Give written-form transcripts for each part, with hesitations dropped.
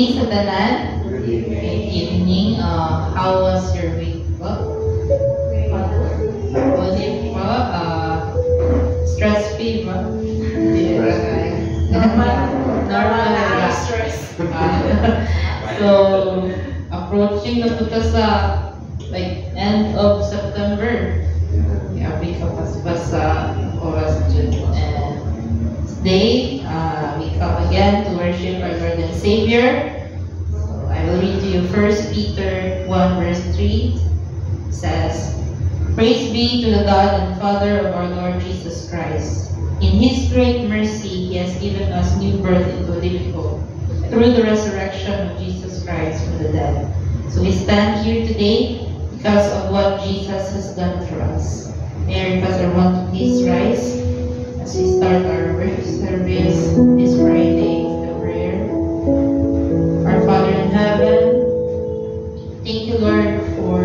evening sa tanan. Good evening. Good evening. How was your week po? Was it po? Stress-free ba? Normal. Stress. So, approaching na po ta sa like end of September. Grabe ka pa sa oras dyan. And today, we come again to worship our Lord and Savior. So I will read to you 1 Peter 1 verse 3. It says, "Praise be to the God and Father of our Lord Jesus Christ. In His great mercy, He has given us new birth into living hope through the resurrection of Jesus Christ from the dead." So we stand here today because of what Jesus has done for us. May I request everyone to please rise as we start our worship service this Friday with the prayer. Our Father in heaven, thank you, Lord, for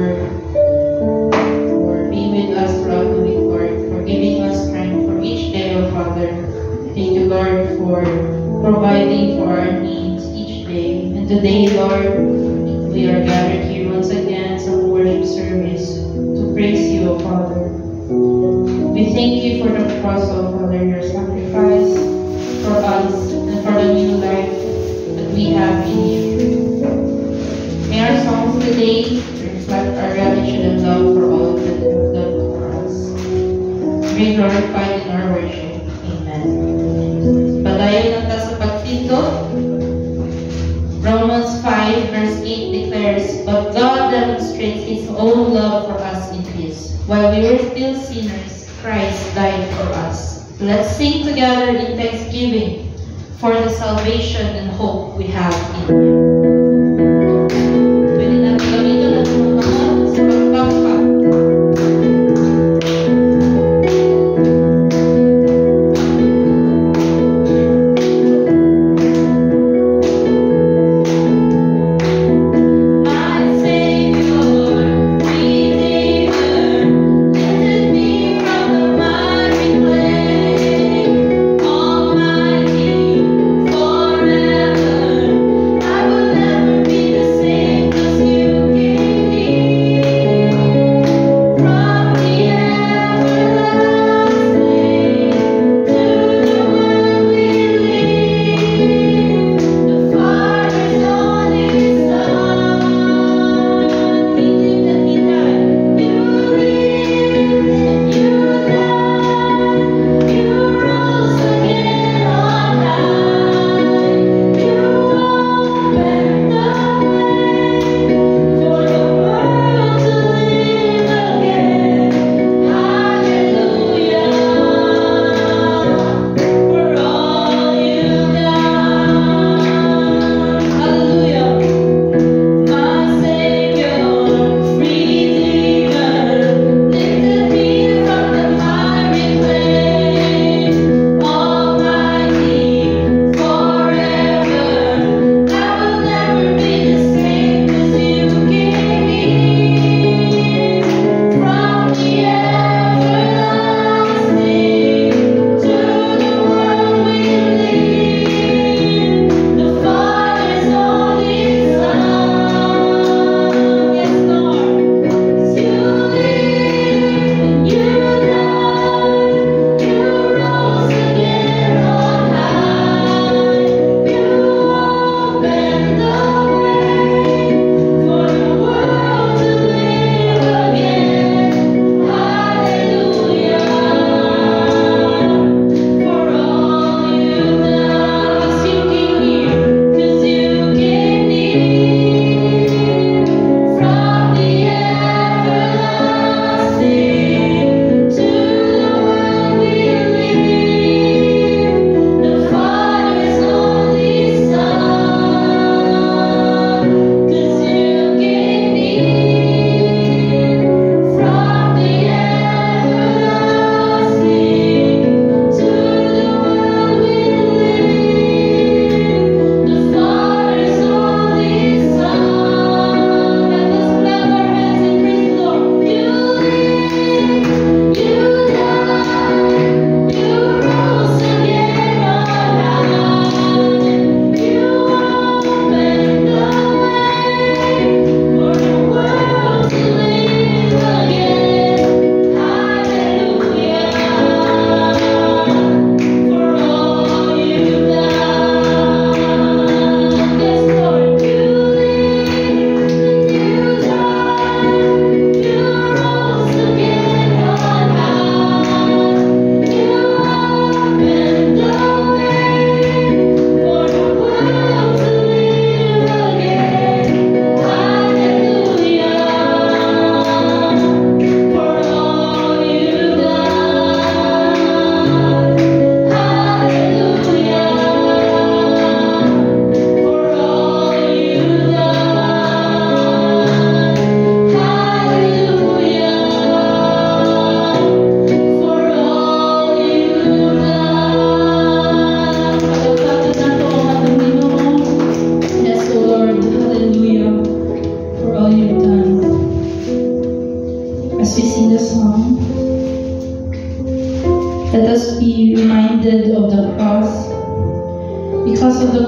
being with us throughout the week, Lord, for giving us strength for each day, oh Father. Thank you, Lord, for providing for our needs each day. And today, Lord, we are gathered here once again sa worship service to praise you, O Father. We thank you for the cross, O Father, your sacrifice for us and for the new life that we have in you. May our songs today reflect our gratitude and love for all that you have done for us. Be glorified in our worship. Amen. Padayon na ta sa pagtito. Romans 5 verse 8 declares, "But God demonstrates His own love for us in this. While we were still sinners, Christ died for us." Let's sing together in thanksgiving for the salvation and hope we have in Him. Pwede natin gamitin ang mga sa pagpapa. Forever, I will never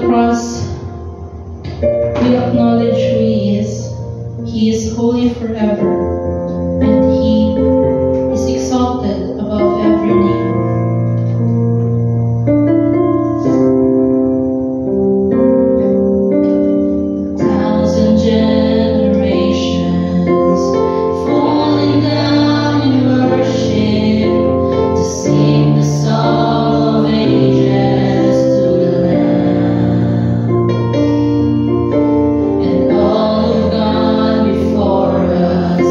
cross, we acknowledge who He is. He is holy forever, and He is exalted above every name. Thousand generations falling down in worship to sing the song of ages to the Lamb, and all who've gone before us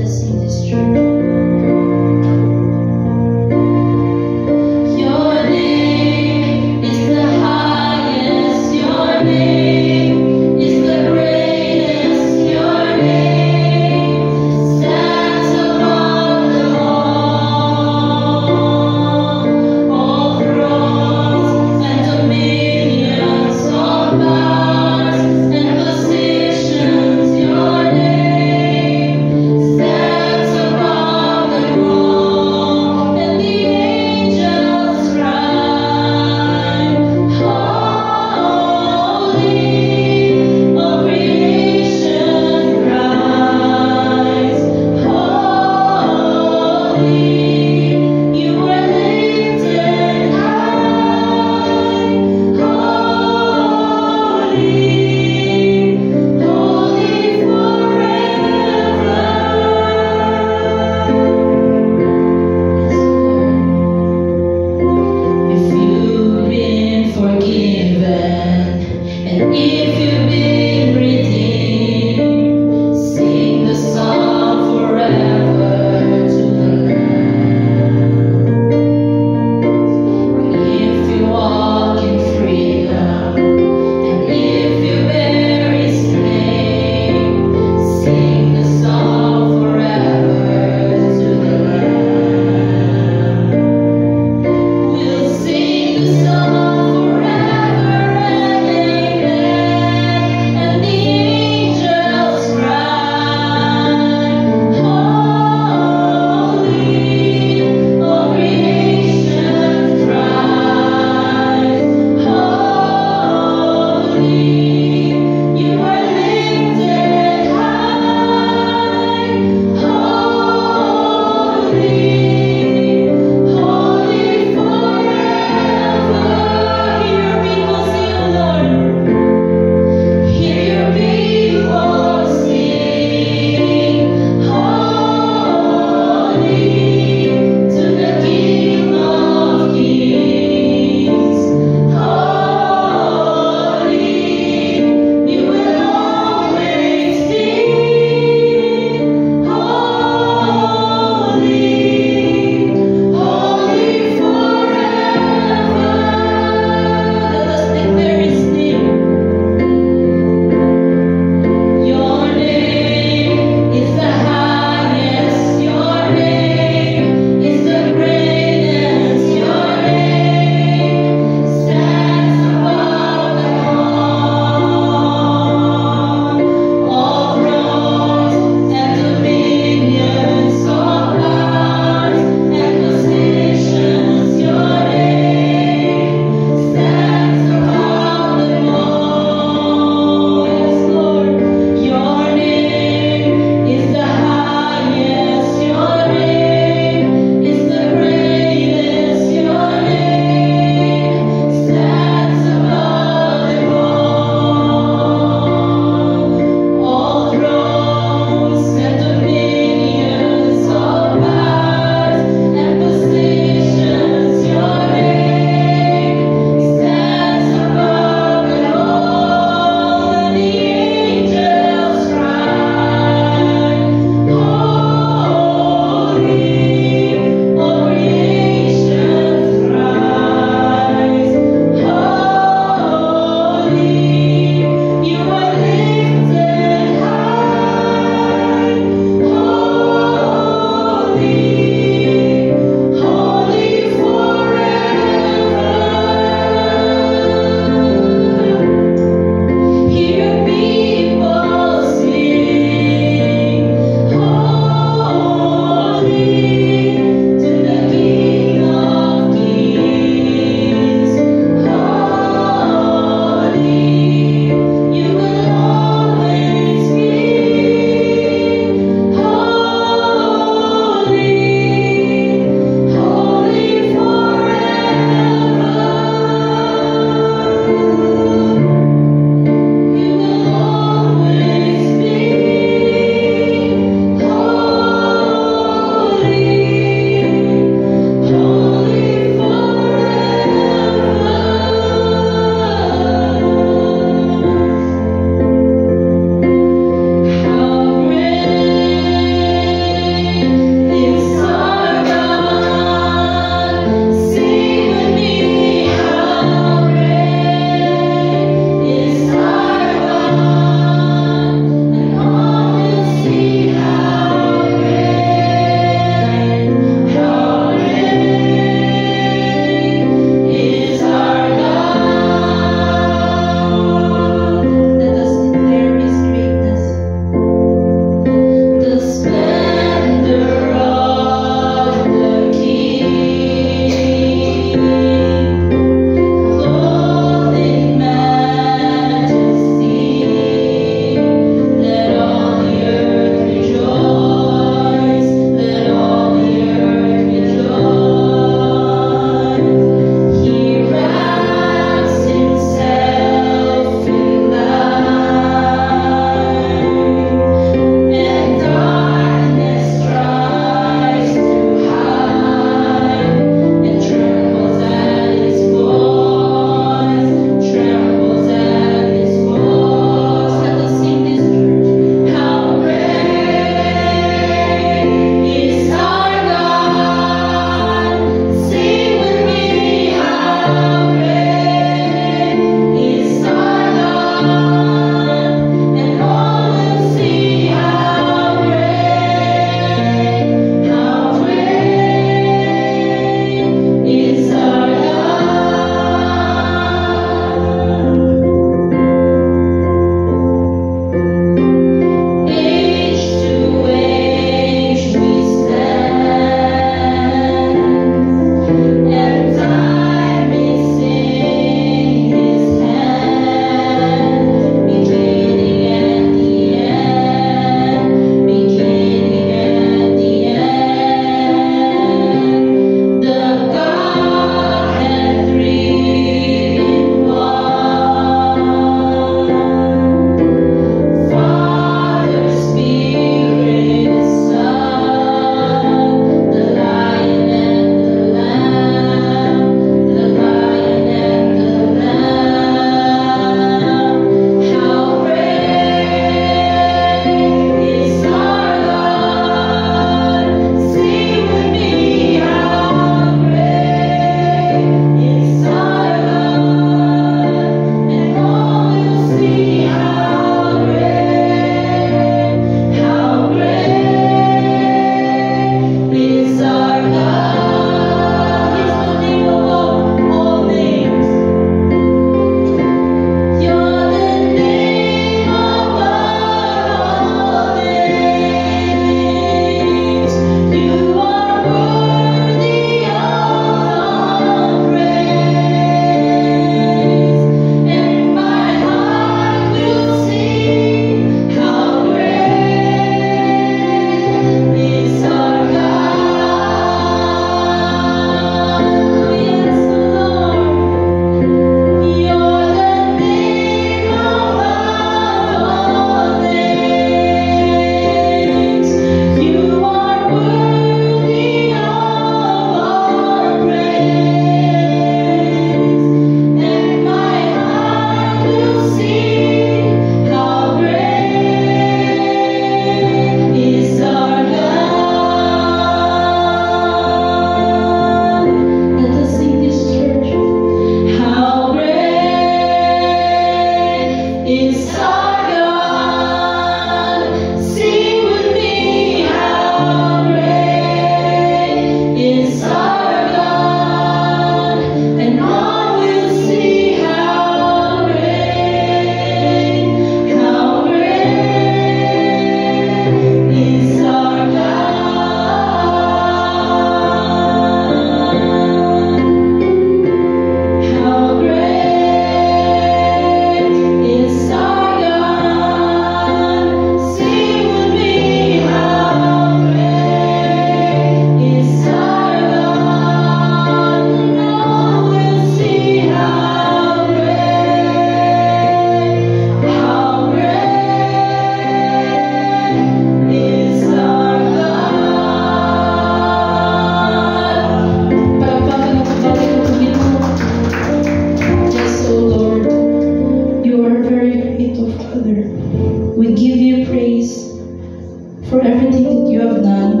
for everything that you have done,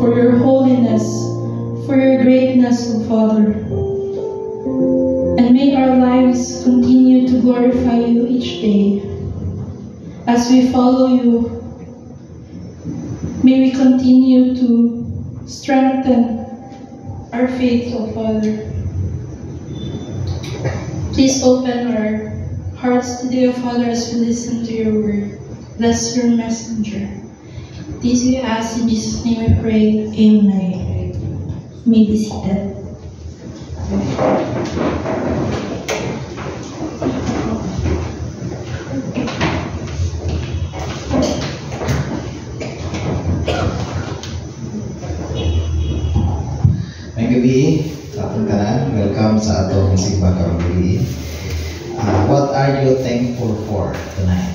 for your holiness, for your greatness, O Father. And may our lives continue to glorify you each day. As we follow you, may we continue to strengthen our faith, O Father. Please open our hearts today, O Father, as we listen to your word. Bless your messenger. This we ask in Jesus' name we pray. Amen. You may be seated. May gabi, atong tanan, welcome sa atong simba karong gabi. What are you thankful for tonight?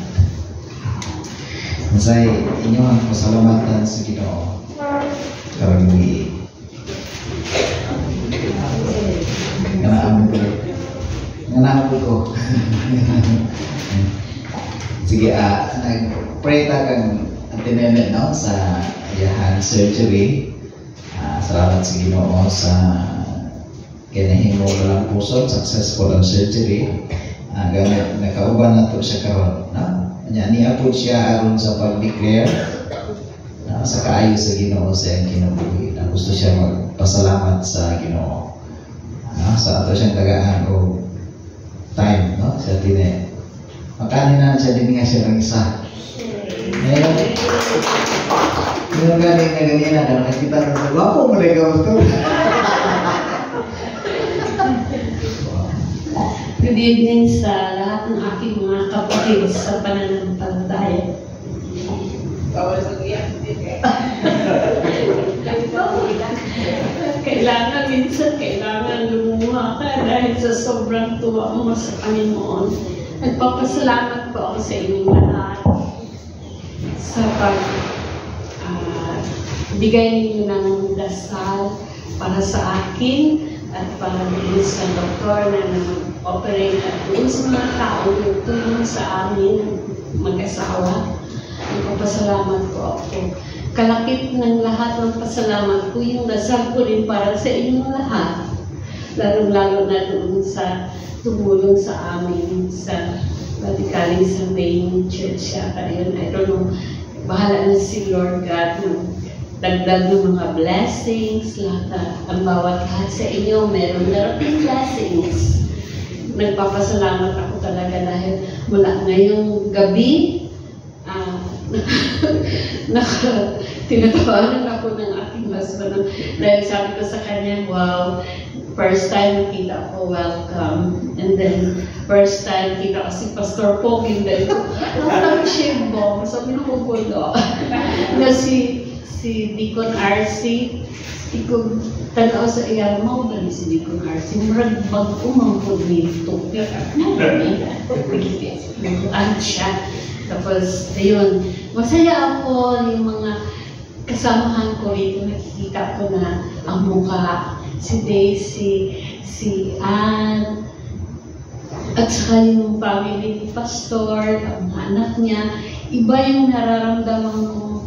Masay inyong pasalamatan sa Ginoo karong gabi. Nganaamon ko. Sige, nag-pray ta kang tinene no sa iyahan surgery. Salamat sa Ginoo sa kinahimo lang puso, successful ang surgery. Gamit nakauban na to siya karon, no? Nya niya po siya aron sa pag-declare sa kaayo sa Ginoo sa iyang kinabuhi. Gusto siya magpasalamat sa Ginoo. Sa ato siyang tagaan o time, no? Sa tine. Makanin na siya din nga siya ng isa. Ngayon, yung galing na ganyan na nakikita ng sa wapo mo rin gusto. Good evening sa lahat ng aking mga kapatid sa pananampalataya. Kailangan lumuha ka dahil sa sobrang tuwa mo sa Panginoon. Nagpapasalamat po ako sa inyong lahat sa bigay ninyo ng dasal para sa akin at para din sa doktor na nag-operate at din sa mga tao na tulong sa amin mag-asawa. Nagpapasalamat po ako. Kalakip ng lahat ng pasalamat ko, yung dasal ko rin para sa inyong lahat. Lalo-lalo na doon sa tumulong sa amin sa Radically Surveying Church. Ayun, I don't know, bahala na si Lord God ng dagdag ng mga blessings, lahat ang bawat lahat sa inyo, meron darating blessings. Nagpapasalamat ako talaga dahil mula ngayong gabi, tinatawanan ako ng aking husband dahil sabi ko sa kanya, wow, first time nakita ko, welcome. And then, first time kita ko si Pastor Poging dahil nakatang shame bomb, sabi na ko pulo. Na si Deacon RC, di ko tanaw sa iya mo ba ni si Deacon RC, murag bag-umampod nito. Ano siya. Tapos, ayun, masaya ako yung mga kasamahan ko rito, nakikita ko na ang mukha, si Daisy, si Ann, at saka yung family ni Pastor, ang mga anak niya. Iba yung nararamdaman kong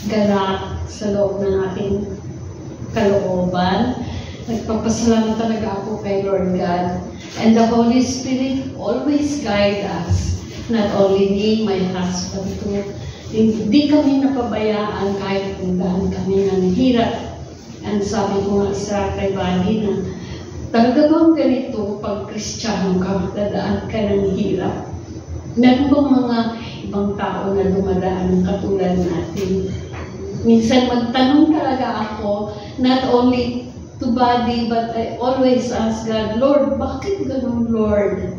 galak sa loob ng ating kalooban. Nagpapasalamat talaga ako kay Lord God. And the Holy Spirit always guide us. Not only me, my husband too. Hindi kami napabayaan kahit kung daan kami ng hirap. And sabi ko nga sa kay Bali na talaga bang ganito pag Kristiyano ka, dadaan ka ng hirap? Meron bang mga ibang tao na dumadaan ng katulad natin? Minsan magtanong talaga ako, not only to Bali, but I always ask God, Lord, bakit ganun, Lord?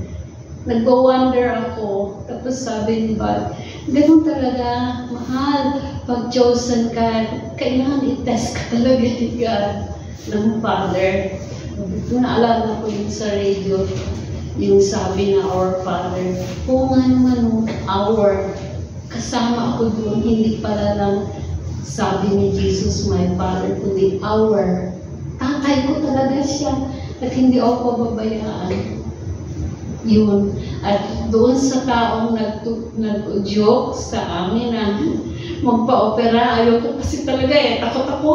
Nagbo-wonder ako. Tapos sabi ni God, ganun talaga, mahal. Pag chosen ka, kailangan i-test ka talaga ni God ng Father. Naalala ko yun sa radio, yung sabi na Our Father. Kung nga naman, our, kasama ako doon, hindi pala lang sabi ni Jesus, my Father, kundi our. Tatay ko talaga siya at hindi ako pababayaan. Yun. At doon sa taong nag-joke sa amin na magpa-opera, ayoko kasi talaga takot ako.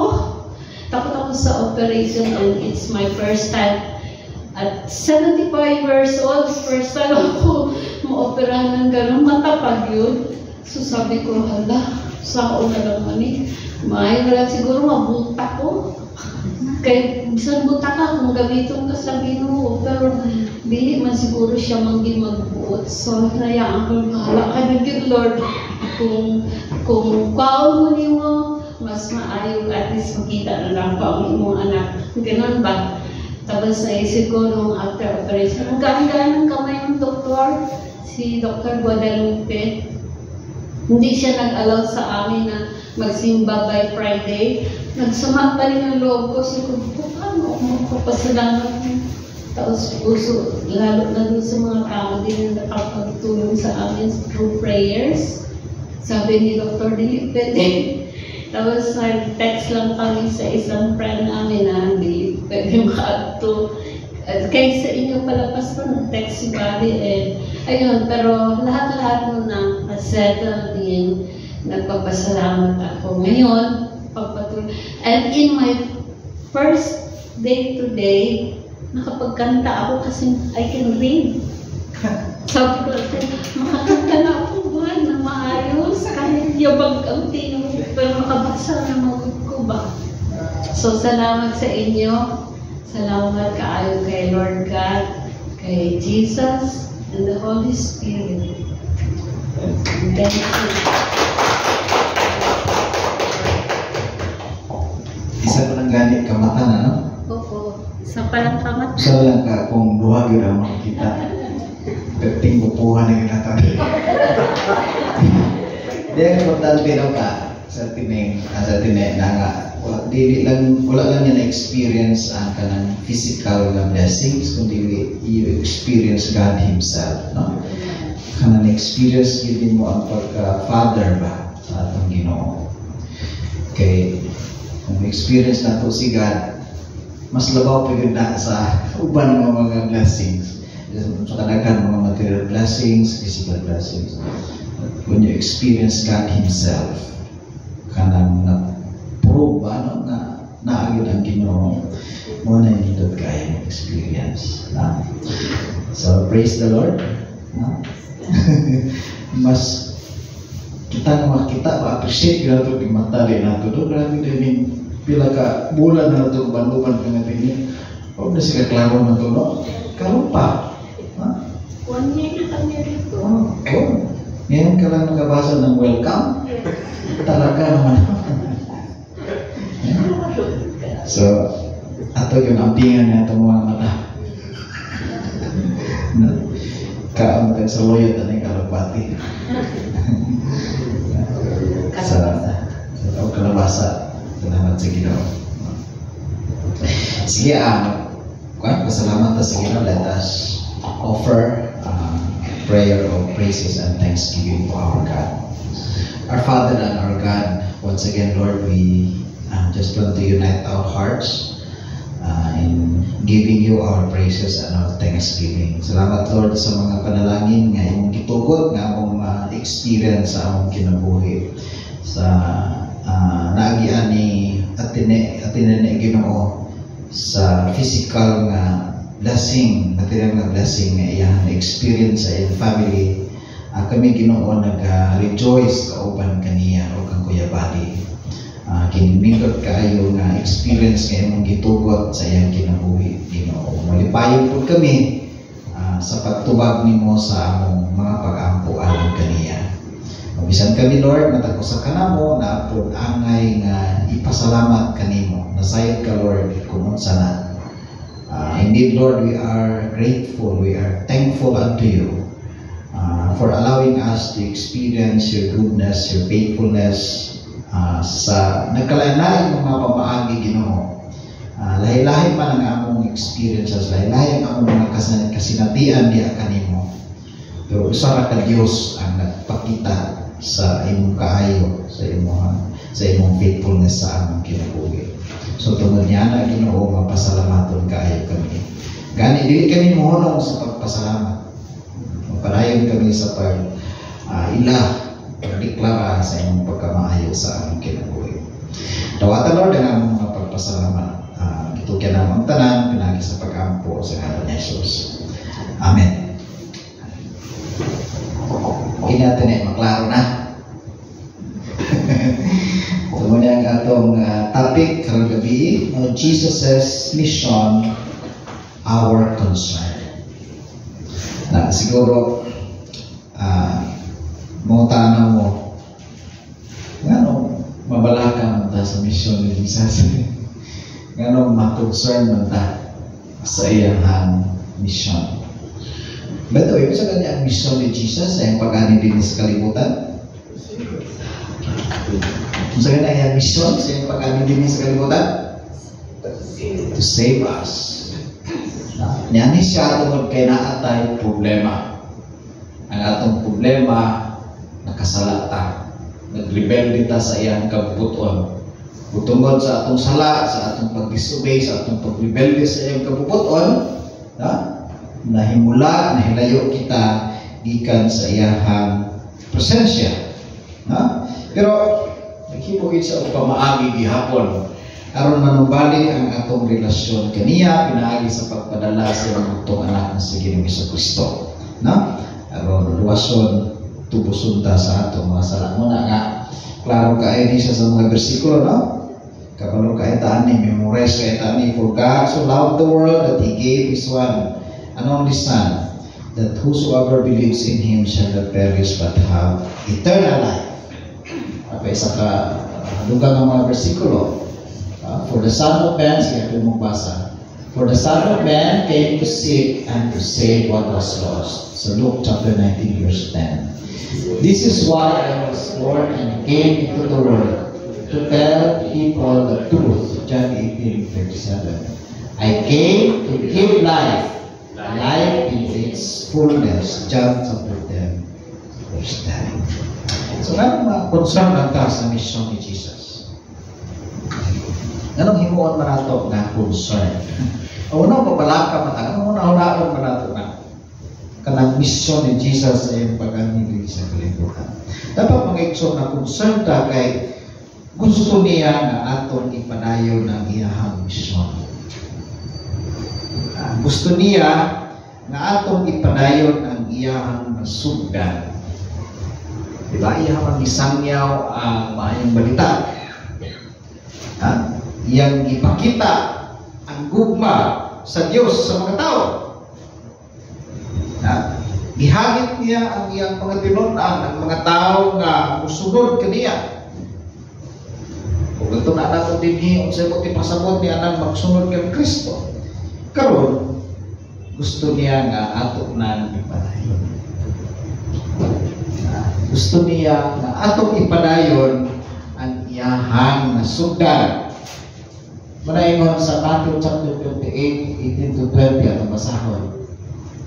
Takot ako sa operation, and it's my first time. At 75 years old, first time ako ma-operahan ng gano'n, matapag yun. So sabi ko, hala, sao na lang mani. Maayo na lang siguro mabuta ko. Kaya bisan buta ka, kung gamiton ka sa Ginoo, pero dili man siguro siya manggi magbuot. So nayaan ko, bahala ka na good Lord. Kung kaon mo nimo, mas maayo at least makita na lang pa ang imong anak. Ganun ba? Tapos naisip ko nung after operation, ang gaan-gaan ng kamay ng doktor, si Dr. Guadalupe. Hindi siya nag-allow sa amin na magsimba by Friday. Nagsama pa rin ang loob ko. So, paano ako magpapasalamat? Tapos puso, lalo na doon sa mga tao din na nakapagtulong sa amin through prayers. Sabi ni Dr. Dili, pwede. Tapos nag-text lang kami sa isang friend namin na hindi pwede makaagto. Kaya sa inyo pala, Pastor, nag-text si Bobby. Ayun, pero lahat-lahat mo na settle din. Nagpapasalamat ako. Ngayon, pagpatuloy. And in my first day today, nakapagkanta ako kasi I can read. Sabi ko, makakanta na ako ba na maayos? Kahit yabag ang tinong, pero makabasa na magod ko ba? So, salamat sa inyo. Salamat kaayo kay Lord God, kay Jesus, and the Holy Spirit. Thank you. Isa ko nang ganit ka mata na, no? Oo. Isa pa lang kamat. Isa lang ka kung duha yun ang makikita. Perting bupuhan na ginatan. Di ang importante daw ka sa tining na nga. Wala lang yan na-experience ang kanang physical na blessings, kundi you experience God Himself, no? Kanang experience yun mo ang pagka-Father ba sa atong Ginoo. Okay, kung experience na to si God, mas labaw pa yun na sa uban ng mga blessings. So kadaghan mga material blessings, physical blessings. When you experience God Himself, kanang na-prove ano, na naagin ang Ginoo, mo na yung kaya experience. So praise the Lord. Mas kita nga makita, ma-appreciate ka na ito, matali na ito. Grabe din pila ka bulan na ito, banuban ka natin yun. Huwag na siya klaro na ito, no? Karoon pa. 1 year na kami rito. Ngayon ka lang nakabasa ng welcome? Talaga naman. So, ato yung ampingan na itong mga mata. Kaam ka sa loyot na yung kalabati. Sa kalabasa. Salamat sa Ginoo. Sige, pasalamat sa Ginoo. Let us offer prayer of praises and thanksgiving to our God. Our Father and our God, once again, Lord, we just want to unite our hearts in giving you our praises and our thanksgiving. Salamat, Lord, sa mga panalangin nga imong gitugot nga among ma-experience sa among kinabuhi. Sa naagian ni Atine Ginoo sa physical nga blessing, material nga blessing nga iyang experience sa iyang family. Kami Ginoo nag-rejoice kauban kaniya o kang Kuya Badi. Kinimikot kaayo nga experience nga imong gitugot sa iyang kinabuhi, Ginoo. Malipayon po kami sa pagtubag nimo sa among mga pag-ampo alang kaniya. Bisan kami, Lord, matagos sa kanamo na apod angay nga ipasalamat kanimo. Nasayod ka, Lord, kung unsa na. Indeed, Lord, we are grateful, we are thankful unto you for allowing us to experience your goodness, your faithfulness sa nagkalain-lain ng mga pamaagi, Ginoo. Lahi-lahi man ang among experiences, lahi-lahi ang among mga kasinatian diya kanimo. Pero usara ka Dios ang nagpakita sa imong kaayo, sa imong faithfulness sa among kinabuhi. So tungod niya na Ginoo, mapasalamatun kaayo kami. Gani dili kami mohonong sa pagpasalamat. padayon kami sa pagdeklara sa inyong pagkamaayo sa aming kinabuhi. Dawatan Lord ang mga pagpasalamat. Gitugyan ang tanan, pinagi sa pag-ampo sa ngalan ni Jesus. Amen. Hindi natin maklaro na. So muna ang atong topic karong gabi, Jesus' mission, our concern. Na siguro mga tanaw mo, ngano mabalaka man ta sa mission ni Jesus. Ngano ma-concern man ta sa iyang mission. Beto, ibig sa kanya ang mission ni Jesus ay pag-ani din sa kalibutan. Sa kanya ang mission sa pag-ani din sa kalibutan. To save us. Niyani siya tungkol kay naatay problema. Ang atong problema, nakasalata. Nagrebelde ta sa iyang kabubuton. Tungkol sa atong sala, sa atong pag-disobey, sa atong pagrebelde sa iyang kabubuton, nahimula, nahilayo kita gikan sa iyang presensya. Pero naghibugid sa pamaagi gihapon aron manubali ang atong relasyon kaniya pinaagi sa pagpadala sa atong anak nga si Jesucristo. Aron luwason tubuson ta sa atong mga sala. Muna nga klaro kaayo ni sa mga bersikulo, kabalo kaayo taan ni memorize kaayo taan ni, for God so loved the world that He gave His one and only Son, that whosoever believes in Him shall not perish but have eternal life. Isa ka dugang ng mga bersikulo. For the Son of Man, siya ito mong basa. For the Son of Man came to seek and to save what was lost. So Luke chapter 19 verse 10. This is why I was born and came into the world, to tell people the truth. John 18:37. I came to give life, life in its fullness. John chapter 10 verse 10. So nga concern lang ta sa mission ni Jesus. Anong himuon man nato na concern? Una papalaka man ta, una-unaon man nato na kanang mission ni Jesus sa iyang pag-anili sa kalibutan. Dapat mag-igsoon na concern ta kay gusto niya na atong ipadayon ang iyang mission. Gusto niya na atong ipadayon ang iyang sugdan. Diba? Iyang isangyaw ang maayong balita. Iyang ipakita ang gugma sa Diyos sa mga tao. Gihagit niya ang iyang mga tinunan, ang mga tao nga musunod kaniya. Kung ito na nato din sa ito ipasabot niya nang magsunod kay Kristo. Karon gusto niya nga ato na ipadayon. Gusto niya na atong ipadayon ang iyahang nasugdan. Manaingon sa Matthew chapter 28, 18-20 atong basahon.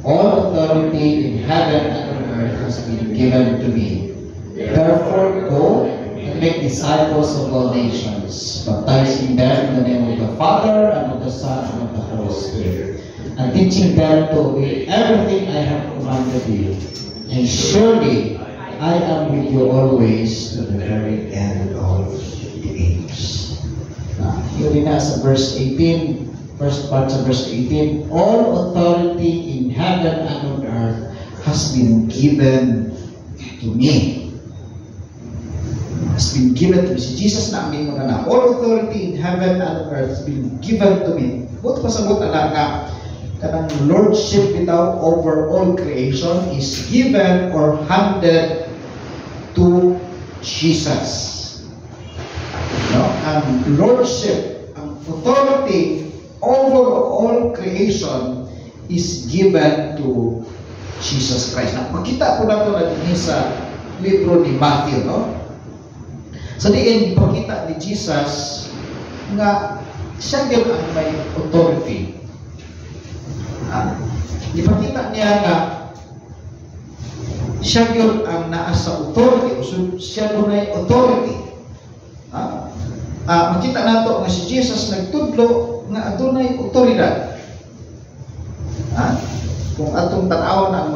All authority in heaven and on earth has been given to me. Therefore go and make disciples of all nations, baptizing them in the name of the Father and of the Son and of the Holy Spirit, and teaching them to obey everything I have commanded you. And surely I am with you always to the very end of the age. Yun na sa verse 18, first part sa verse 18, all authority in heaven and on earth has been given to me. Has been given to me. Si Jesus na aming mga na, all authority in heaven and on earth has been given to me. Buot pasabot na nga, kanang lordship bitaw over all creation is given or handed to Jesus. Ang lordship, ang authority over all creation is given to Jesus Christ. Makita po na ito na din sa libro ni Matthew, Sa diin, ipakita ni Jesus nga siya din ang may authority. Ipakita niya nga siya yun ang naasa authority, siya doon ay authority. Makita nato nga si Jesus nagtudlo nga adunay otoridad. Kung atong tan-awon ang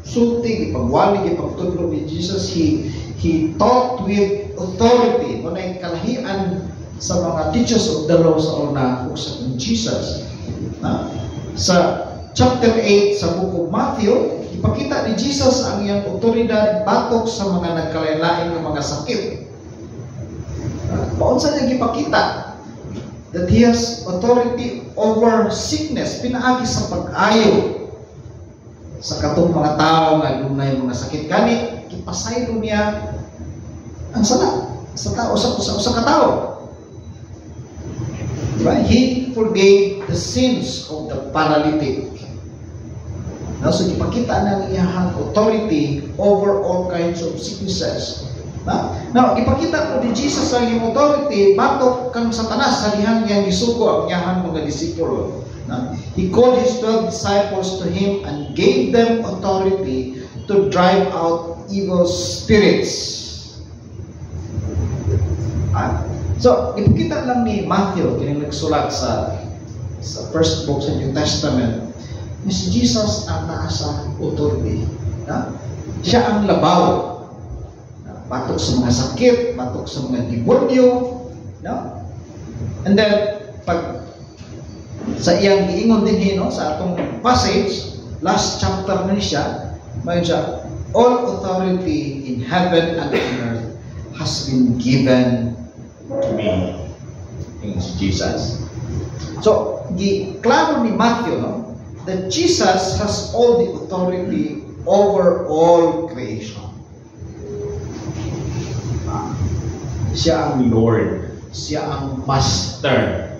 sulti, ipagwali, ipagtudlo ni Jesus. He taught with authority. Kung na kalahian sa mga teachers of the law sa una usap ng Jesus. Sa chapter 8 sa book of Matthew, ipakita ni Jesus ang iyang otoridad batok sa mga nagkalain-lain ng mga sakit. Paunsa niya ipakita that He has authority over sickness, pinaagi sa pag-ayo sa katong mga tao nga dunay mga sakit. Kani ipasaylo niya ang sala sa tao, sa katao. Diba? He forgave the sins of the paralytic. So ipakita ng iyang authority over all kinds of sicknesses. Now, ipakita ko ni Jesus ang iyang authority batok kang Satanas sa dihang iyang gisugo ang iyang mga disipulo. He called His 12 disciples to Him and gave them authority to drive out evil spirits. So, ipakita lang ni Matthew, kining nagsulat sa first book sa New Testament, si Jesus ang nasa authority. Siya ang labaw. Batok sa mga sakit, batok sa mga demonyo. And then, pag sa iyang giingon din sa atong passage, last chapter na siya, may siya, all authority in heaven and on earth has been given to me. Yung si Jesus. So, giklaro ni Matthew, that Jesus has all the authority over all creation. Siya ang Lord. Siya ang Master.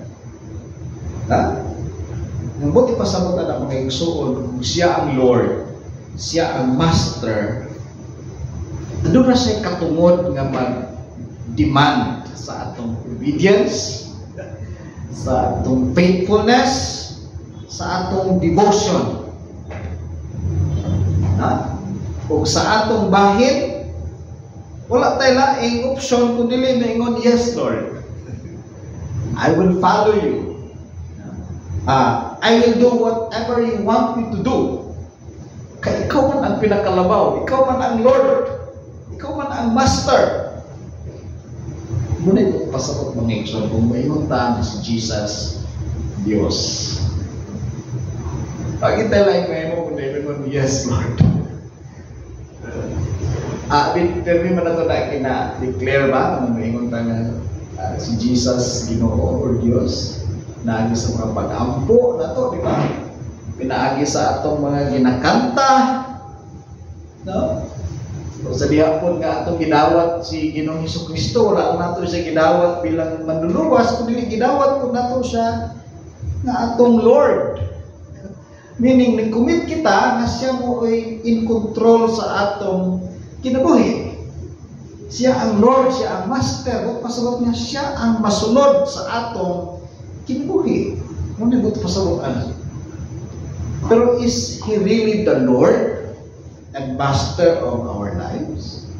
Nang buti pasabot na mga igsuon, siya ang Lord. Siya ang Master. Doon na siya katungod nga mag-demand sa atong obedience, sa atong faithfulness, sa atong devotion, o sa atong bahid. Wala tayo laing option kung dili na ingon, yes Lord, I will follow you. I will do whatever you want me to do. Kaya ikaw man ang pinakalabaw, ikaw man ang Lord, ikaw man ang Master. Muna ito pasakot mga action kung maingon ta na si Jesus Diyos. Pag ito lang may mo kung naman, yes Lord. Pero may man ito na kina-declare ba kung maingon ta na si Jesus Ginoo or Diyos, naagi sa mga pag-ampo na to, di ba? Pinaagi sa atong mga ginakanta, no? So, sa dihapon nga atong gidawat si Ginoong Hesukristo, wala nato siya gidawat bilang manluluwas, kundi gidawat po nato siya nga atong Lord. Meaning, nag-commit kita na siya mo ay in control sa atong kinabuhi. Siya ang Lord, siya ang Master. At pasabot niya, siya ang masunod sa atong kinabuhi. Ngunit ito pasabot ano? Pero is He really the Lord and Master of our lives?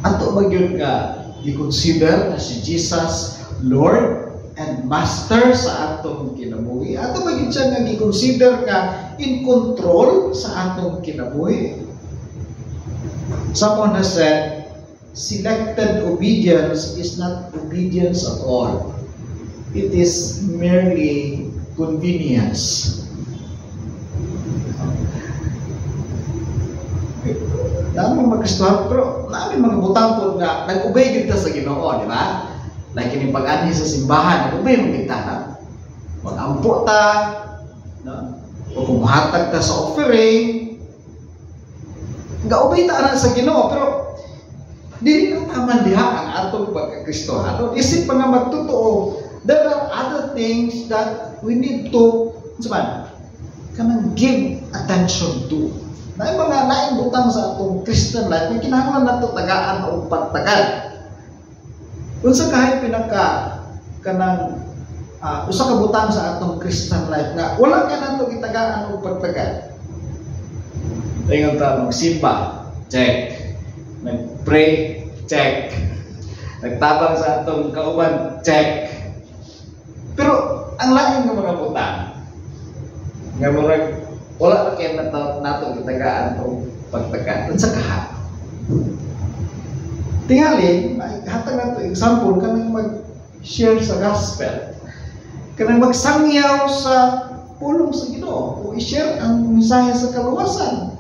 Ato magyud nga i-consider na si Jesus Lord and Master sa atong kinabuhi. Ato magyud siya nga i-consider nga in control sa atong kinabuhi. Someone has said, selected obedience is not obedience at all. It is merely convenience. Namin mag-Kristohan, pero namin mga butang po nga, nag-obey kita sa Ginoo, di ba? Like yung pag-ani sa simbahan, nag-obey mo kita na. Mag-ampo ta, no? O kung mahatag ta sa offering, ga-obey ta na sa Ginoo, pero dili na taman diha ang atong pagka-Kristohan. Isip pa nga magtotoo, there are other things that we need to, saban, kanang give attention to. Na yung mga laing butang sa atong Christian life, may kinahanglan nato tagaan o pagtagal. Kung sa kahit kanang usa ka butang sa atong Christian life nga wala ka nato gitagaan o pagtagal. Ingon ta, magsimba, check. Nag-pray, check. Nagtabang sa atong kauban, check. Pero ang lain ng mga butang nga murag wala na kayo nato itagaan o pagtagaan sa kahat. Tingali, hatag na ito example, kanang mag-share sa gospel, kanang magsangyaw sa pulong sa Ginoo o i-share ang mensahe sa kaluwasan.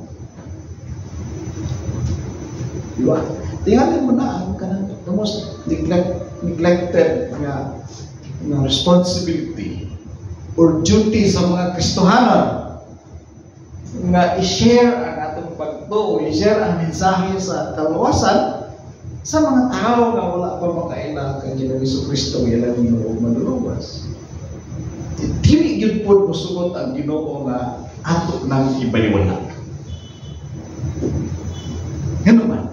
Diba? Tingali mo na ang kanang the most neglected na responsibility or duty sa mga Kristohanon nga i-share ang atong pagtuo, i-share ang mensahe sa kaluwasan sa mga tao na wala pa makaila kang Ginoong Kristo ilang Ginoo manluluwas. Dili gyud pod mosugot ang Ginoo nga ato nang ibaliwala. Ngano man?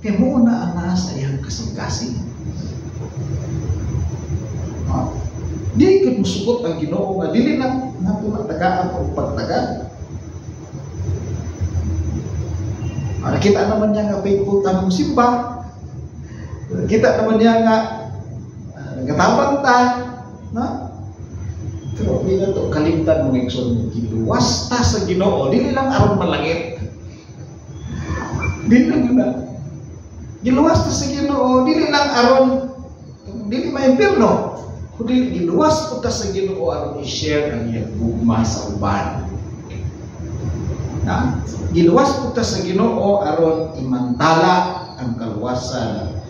Kaya mo na ang nasa iyang kasing-kasing. Dili gyud mosugot ang Ginoo nga dili lang nato matagaan o pagtagaan. Nakita naman niya nga faithful tanong simba. Kita naman niya nga nagatabang ta, no? Pero bila to kalimtan mo ngikson giluwas ta sa Ginoo, dili lang aron malangit. Dili lang na. Giluwas ta sa Ginoo, dili lang aron dili ma-impierno. Kundi giluwas po ta sa Ginoo aron i-share ang iyang gugma sa uban. Na, giluwas po ta sa Ginoo aron imantala ang kaluwasan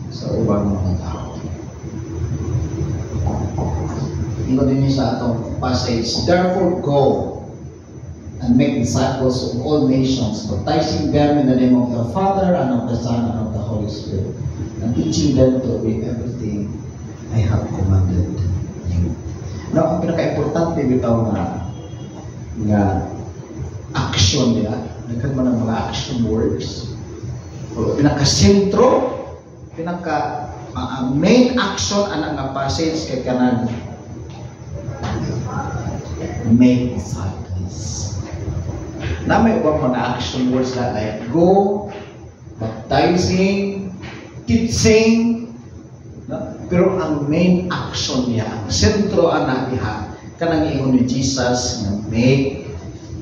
sa ubang mga tao. Ito din sa atong passage, therefore go and make disciples of all nations, baptizing them in the name of the Father and of the Son and of the Holy Spirit, and teaching them to obey everything I have commanded you. Now, ang pinaka-importante bitaw nga action nila, nagkan man ang mga action words, o pinaka-sentro, main action ana nga passage kay kanang make disciples. Na may ubang mga action words like go, baptizing, teaching, no? Pero ang main action niya, ang sentro ana diha kanang ingon ni Jesus nga make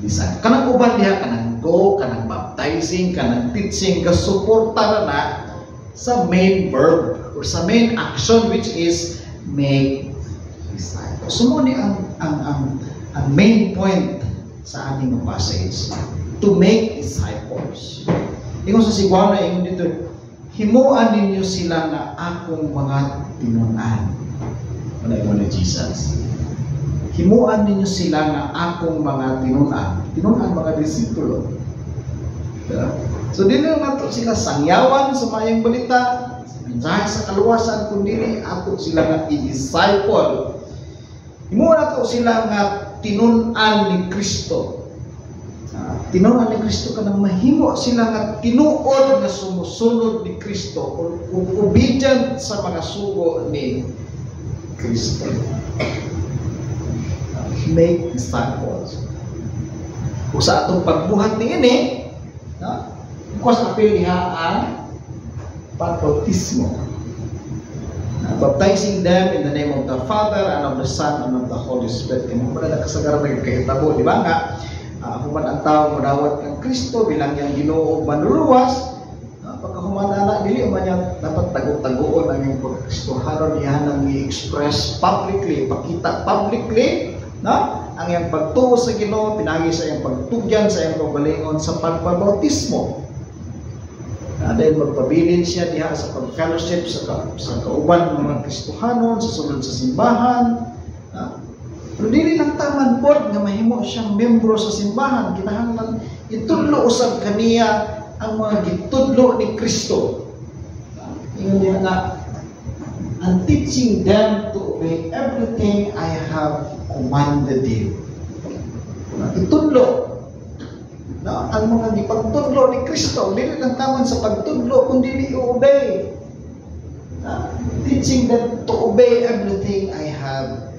disciples. Kanang uban diha kanang go, kanang baptizing, kanang teaching, kasuporta na sa main verb or sa main action which is make disciples. So mo ni ang main point sa ating passage, to make disciples. Ingon sa sigwana, ingon dito, himuan ninyo sila na akong mga tinunan. Ano ingon ni Jesus? Himuan ninyo sila na akong mga tinunan. Tinunan mga disipulo. Yeah. So dili lang nato sila sangyawan sa mayang balita, mensahe sa kaluwasan, kundi ato sila nga i-disciple. Himuon nato sila nga tinunan ni Kristo. Tinunan ni Kristo kanang mahimo sila nga tinuod nga sumusunod ni Kristo o obedient sa mga sugo ni Kristo. Make disciples. Kung sa atong pagbuhat ni ini, no? Because apil niya ang baptismo. Baptizing them in the name of the Father and of the Son and of the Holy Spirit. Kaya mo na nakasagaran na yung kahitabo, di ba nga? Human ang tao mo dawat kang Kristo bilang yung Ginoo manluluwas. Pagkahuman na dili man niya dapat tago-tagoon ang yung pagkristohanon niya nang i-express publicly, pakita publicly, no? Ang iyang pagtuo sa Ginoo, pinagi sa iyang pagtugyan sa iyang pagbalingon sa pagpabautismo. Dahil magpabilin siya diha sa pag-fellowship sa kauban ng mga Kristohanon, sa sulod sa simbahan. Pero dili lang taman pod nga mahimo siyang membro sa simbahan. Kinahanglan itudlo usab kaniya ang mga gitudlo ni Kristo. Ingon niya nga, and teaching them to obey everything I have commanded you. Itudlo. No, ang mga gipagtudlo ni Kristo, dili lang taman sa pagtudlo, kundi i-obey. Teaching them to obey everything I have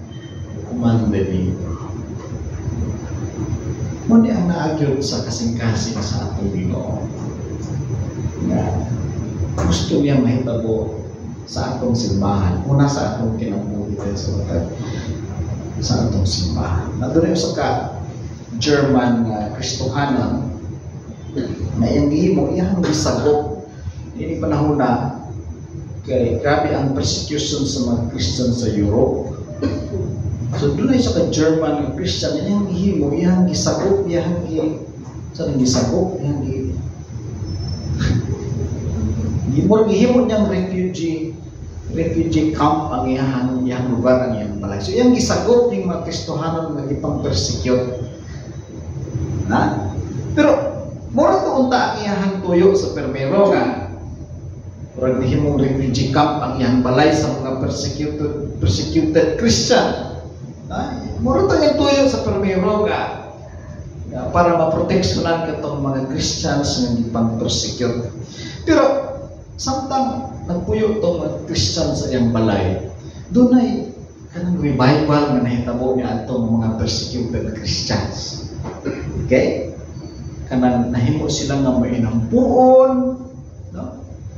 commanded you. Muna ang naagyod sa kasing-kasing sa atong Ginoo. Gusto niya mahitabo sa atong simbahan. Una sa atong kinabuhi sa atong simbahan. Nadunay sa German Kristohanon na iyang gihimo, iyang gisagop. Ini panahon na kay grabe ang persecution sa mga Christian sa Europe. So doon ay sa ka-German Christian, iyang gihimo, iyang gisagop, iyang gisagop, iyang gihimo niyang refugee camp ang iyang lugar, ang iyang balay. So iyang gisagop ng mga Kristohanon na ipang persecute. Na? Pero mura to unta ang iyang tuyo sa permero nga. Murag nihimong refugee camp ang iyang balay sa mga persecuted Christian. Mura to ang tuyo sa permero nga para maproteksyonan katong mga Christians nga ipang persecute. Pero samtang nagpuyo itong mga Christian sa iyang balay, doon ay kanang revival nga nahitabo niya itong mga persecuted Christians. Okay? Kanang nahimo sila nga mainampuon, no?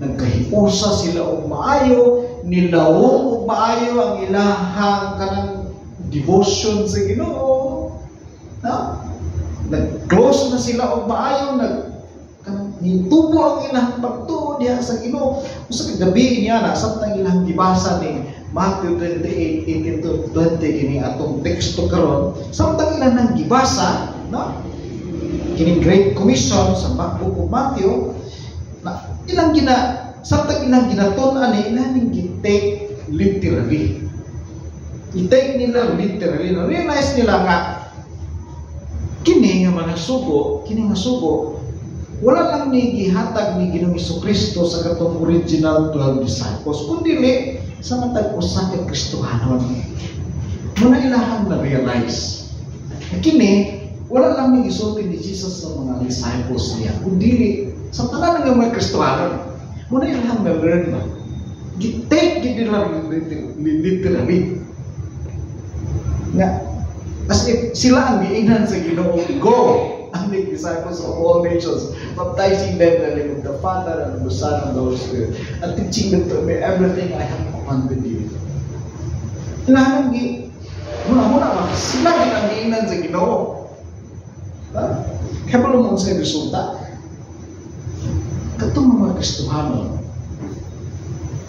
Nagkahiusa sila og maayo, nilawong og maayo ang ilahang kanang devotion sa Ginoo. No? Nag-close na sila og maayo, kanang nitubo ang ilang pagtuo diha sa Ginoo. Usa ka gabi niya na samtang ilang gibasa ni Matthew 28:18-20 kini atong teksto karon, samtang ilang nang gibasa, no? Kini Great Commission sa book of Matthew, na ilang samtang ilang ginatun-an ilang gi-take literally. I-take nila literally. Realize nila nga kini nga mga sugo, wala lang ni gihatag ni Ginoong Jesucristo sa katong original 12 disciples, kundi sa matag usa ka Kristohanon. Muna ilahang na-realize kini wala lang ni gisulti ni Jesus sa mga disciples niya, kundi sa tanan ng mga Kristohanon. Muna ilahang na-learn na gi-take nila literally nga as if sila ang giingnan sa Ginoo, go and make disciples of all nations, baptizing them in the name of the Father and of the Son and the Holy Spirit, and teaching them to obey everything I have commanded you. Ilahan muna sila ang giingnan sa Ginoo. Kaya pa naman sa resulta, katong mga Kristohanon,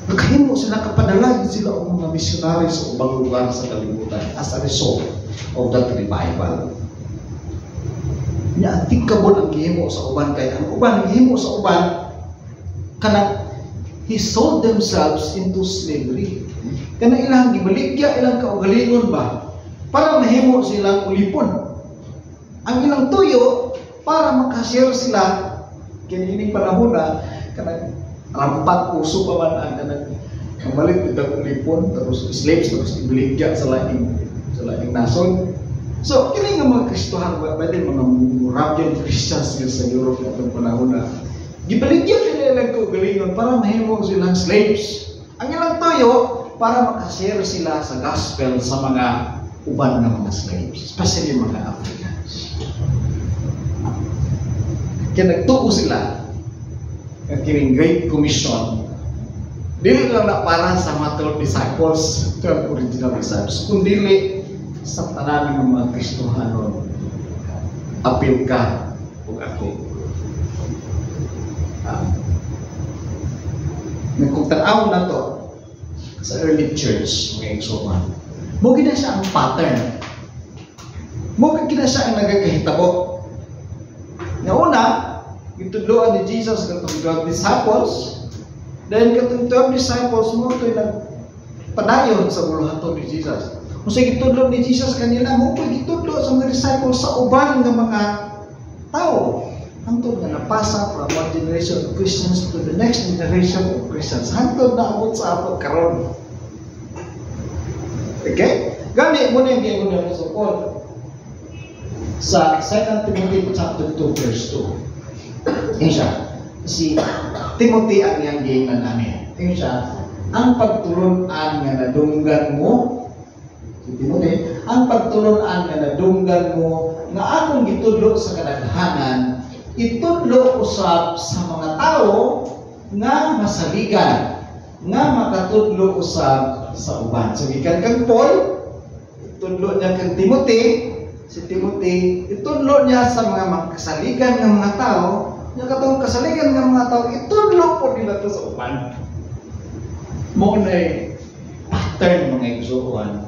nakahimo sila kapadala sila o mga missionary sa ubang lugar sa kalibutan as a result of that revival. Nya thinkable ang gihimo sa uban kay ang uban gihimo sa uban kanang he sold themselves into slavery. Kana ilang gibaligya ilang kaugalingon ba para mahimo silang ulipon. Ang ilang tuyo para makashare sila kini panahon na kanang rampat puso pa man ang kanang kamalit itong ulipon tapos slaves tapos ibaligya sa laing nasod. So, kini nga mga Kristohan, pwede mga Moravian Christians sa Europe na itong panahon na gibaligyan sila ilang kaugalingon para mahimo silang slaves. Ang ilang toyo para makashare sila sa gospel sa mga uban ng mga slaves, especially mga Africans. Kaya nagtuo sila ang kining Great Commission, dili lang na para sa mga 12 disciples, 12 original disciples, kundi sa tanan ng mga Kristohanon, apil ka o ako. Nagkutanaw na to sa early church, mga igsuman. Mugin na siya ang pattern. Mugin na siya ang nagkakahitabo. Nga una, itudloan ni Jesus katong 12 disciples, then katong 12 disciples mo ito'y nagpadayon sa buluhaton ni Jesus. Kung sa gitudlo ni Jesus kanila, mo po gitudlo sa mga disciples sa uban ng mga tao. Hangtod na napasa from one generation of Christians to the next generation of Christians. Hangtod na abot sa abot karon. Okay? Gani mo na yung ginagawa sa Paul. Sa 2 Timothy chapter 2 verse 2. Yan siya. Si Timothy ang iyang gingan namin. Yan siya. Ang pagtulon-an nga nadunggan mo, si Timothy, ang pagtulon-an nga nadunggan mo, nga akong gitudlo sa kadaghanan, itudlo usab sa mga tao nga masaligan, nga makatudlo usab sa uban. So, gikan kang Paul, itudlo niya kang Timothy si Timothy, itudlo niya sa mga kasaligan ng mga tao, yung katong kasaligan ng mga tao, itudlo po nila ito sa uban. Mo na pattern mga igsuuan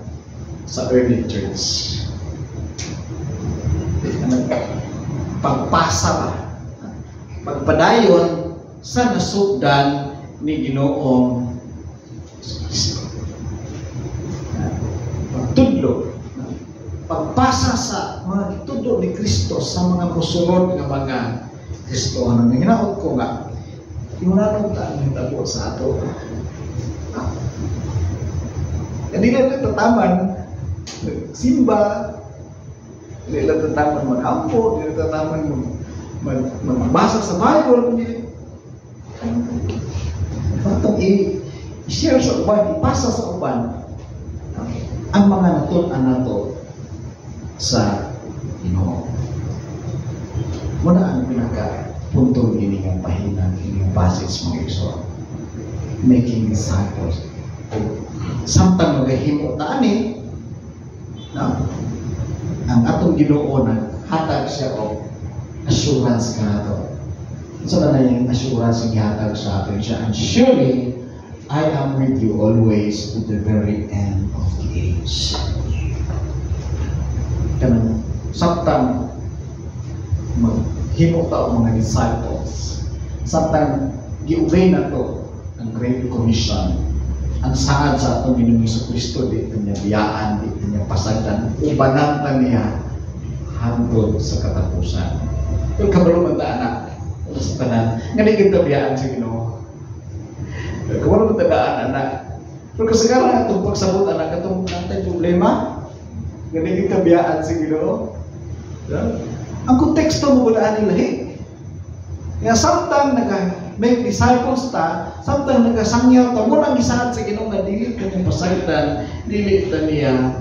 sa early church. Pagpasa ba? Pagpadayon sa nasugdan ni Ginoong Kristo. Pagtudlo. Pagpasa sa mga tudlo ni Kristo sa mga musunod ng mga Kristohanon. Hinaot ko nga, yung natuntaan ng tabo sa ato. Hindi lang natataman, simba, hindi lang natataman mag-ampo, hindi lang natataman magbasa sa Bible, hindi batang i-share sa uban, ipasa sa uban ang mga natunan nato sa Ginoo. Muna ang pinaka-punto ini ng pahinang inyong passage mga iso. Making disciples. Samtang magahimo ta ani na ang atong Ginoo na hatag siya og assurance kanato. So na yung assurance ang hatag sa atin siya, and surely I am with you always to the very end of the age. Kanang samtang maghimo ta og mga disciples, samtang giubay na to ang Great Commission, ang saad sa atong Ginoong Kristo, di niya biyaan, di niya pasagdan, ubanan ta niya hangtod sa katapusan. Kung kabalo man ta anak sa tanan, nga di kita biyaan sa Ginoo. Kabalo man ta daan anak. Pero kasagaran atong pagsabot anak atong nantay problema, nga di kita biyaan sa Ginoo. Ang konteksto mo daan lahi. Nga samtang make disciples ta, samtang nagasangyaw ta mo nang gisaad sa Ginoo nga dili kanyang pasagdan, dili ta niya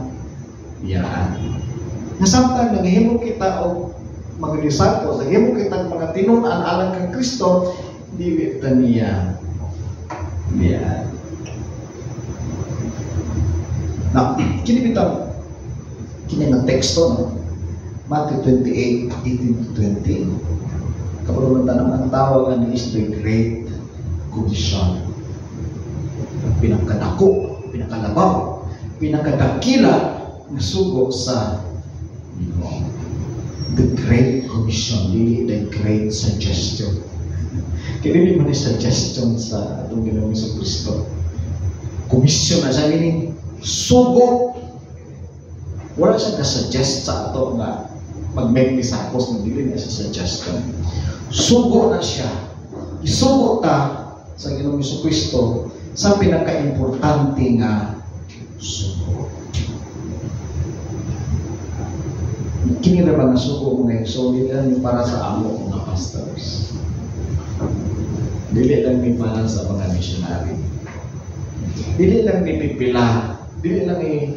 biyaan. Nga samtang naghimo kita og mga disciples, naghimo kita mga tinun-an alang kang Kristo, dili ta niya biyaan. Now, kini bitaw kini ng teksto no. Matthew 28:18-20. Kapag ang tawagan is the Great Commission. Pinakadako, pinakalabaw, pinakadakila na sugo sa Ginoo. The Great Commission, the Great Suggestion. Kaya hindi mo na suggestion sa itong Ginoong Kristo. Commission na siya ini sugo. Wala siya ka-suggest sa ato na mag-make disciples, hindi na siya suggestion. Sugo na siya. Isugo ta sa Ginoong Kristo sa pinaka-importante nga sugo. Kini na ba nga sugo mga solid yan para sa amo mga pastors. Dili lang ni para sa mga missionary. Dili lang ni pipila. Dili lang ni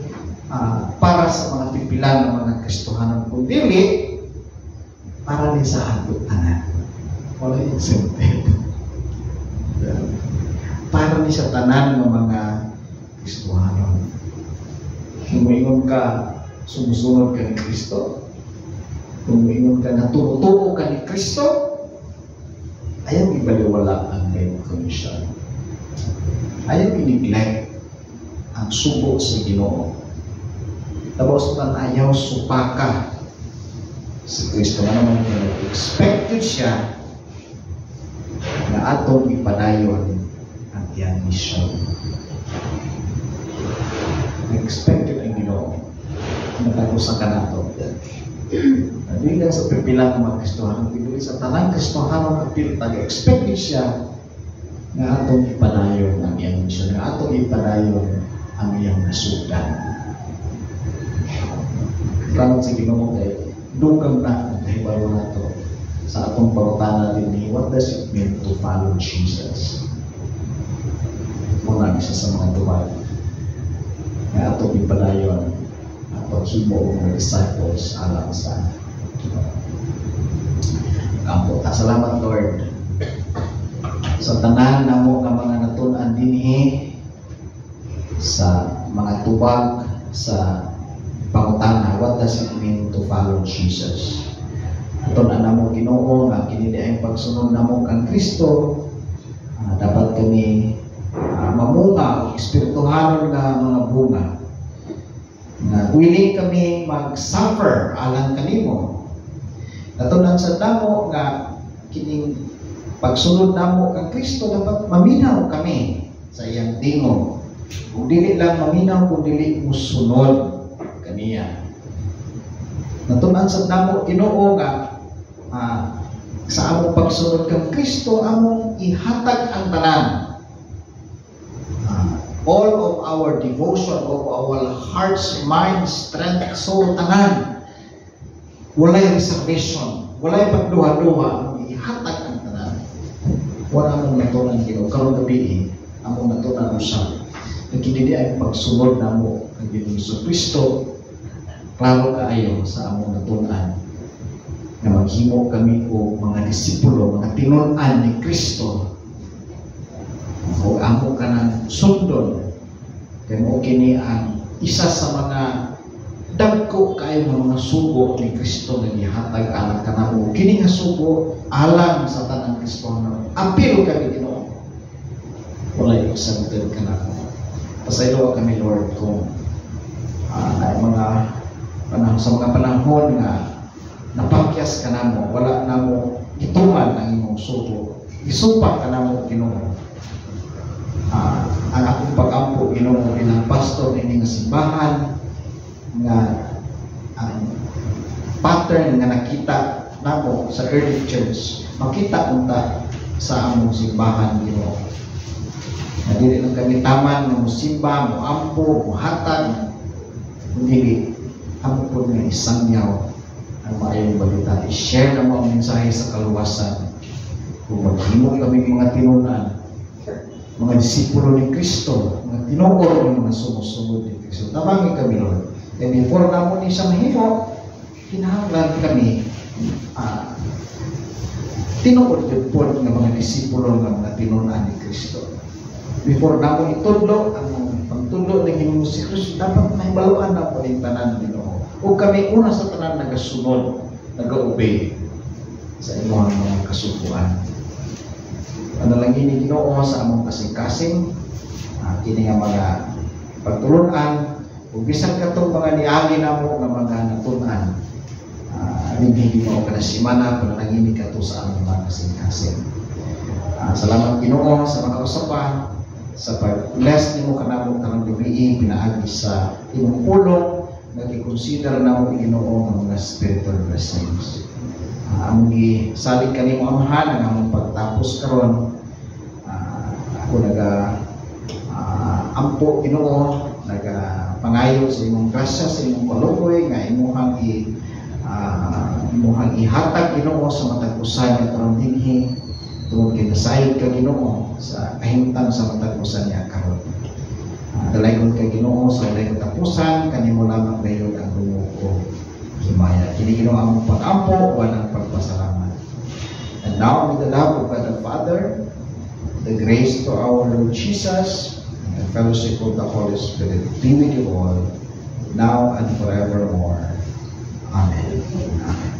para sa mga pipila ng mga Kristohanon, kundi para din sa ato tanan. Wala exempted. Para din sa tanan ng mga Kristohanon. Kung maingon ka, sumusunod ka ni Kristo. Kung maingon ka, natuturo ka ni Kristo, ayaw ibaliwala ang Great Commission. Ayaw i-neglect ang sugo sa Ginoo. Tapos man ayaw supaka si Kristo nga naman expected siya na atong ipadayon ang iyang mission. Expected ang Ginoo na tapusan ka nato. Hindi lang sa pipilang ng mga Kristohanon, hindi sa tanang Kristohanon apil taga-expected siya na atong ipadayon ang iyang mission, na atong ipadayon ang iyang nasugdan. Karon sa Ginoo kay dugang na nahibalo nato sa atong pangutana din ni what does it mean to follow Jesus? Muna isa sa mga tuwag na atong ipadayon atong subo mga disciples alang sa Ginoo. Salamat Lord sa tanan namo nga mga natun-an dinhi sa mga tubag sa pangutana, what does it mean to follow Jesus? Aton na namo Ginoo nga kini ay pagsunod namo kang Kristo, dapat kami mamunga o espirituhanon nga mga bunga. Willing kami mag-suffer alang kanimo. Natunan sa damo nga kining pagsunod namo kang Kristo, dapat maminaw kami sa iyang tingog. Kung dili lang maminaw, kung dili musunod kaniya. Natunan sa damo Ginoo nga sa among pagsunod kang Kristo, among ihatag ang tanan. All of our devotion, of our hearts, mind, strength, soul, tanan. Walay reservation, walay pagduha-duha, ihatag ang tanan. Wala among natunan Ginoo karon gabi, among natunan usab. Kini ay pagsunod namo kang Ginoong Kristo, klaro kaayo sa among natunan na maghimo kami o mga disipulo, mga tinun-an ni Kristo. O amo ka ng sundon, kaya mo kini ang isa sa mga dagko kayo ng mga sugo ni Kristo na gihatag alang kanamo. Kini nga sugo alang sa tanang Kristohanon. Apil kami Ginoo. Wala example kanamo. Pasaylo kami Lord kung na mga panahon sa mga panahon nga napakyas kanamo, wala namo gituman ang imong sugo. Isupak kanamo Ginoo. Ang akong pag-ampo Ginoo bilang pastor ini nga simbahan nga ang pattern nga nakita namo sa early church makita unta sa among simbahan Ginoo. Dili lang kami taman nga musimba, moampo, mohatag, kundi amo po nga isangyaw ang maayong balita. I-share na mo ang mensahe sa kaluwasan. Kung maghimo kami mga tinunan, mga disipulo ni Kristo, mga tinuor ng mga sumusunod ni Kristo. Tabangi kami, Lord. And before na mo ni sa mahimo, kinahanglan kami tinuod yun po ng mga disipulo ng mga tinunan ni Kristo. Before na mo itudlo, ang pagtudlo ng Ginoo si Kristo, dapat mahibaluan na po ng tanan Ginoo. O kami una sa tanan nagasunod, nag-obey sa imong mga kasubuan. Panalangin ni Ginoo sa among kasing-kasing, kini nga mga pagtulunan, kung bisan katong mga niagi namo nga mga natunan, hindi mo kada simana panalangin kato sa among mga kasing-kasing. Salamat Ginoo sa mga usapan, sa pag-bless nimo kanamo karong gabi pinaagi sa imong pulong nag-consider namo Ginoo ang mga spiritual blessings. Among gisalig kanimo Amahan ang among pagtapos karon. Ako ampo Ginoo, pangayo sa imong grasya, sa imong kaluoy nga imuhang ihatag Ginoo sa matag usan nga karon dinhi. Tungod kay nasayod ka Ginoo sa kahimtang sa matag usan niya karon. Dalaygon kay Ginoo sa walay katapusan, kanimo lamang dayon ang lumuko himaya. Kini Ginoo among pag-ampo, walang pagpasalamat. And now with the love of God the Father, the grace to our Lord Jesus, and the fellowship of the Holy Spirit be with you all, now and forevermore. Amen. Amen.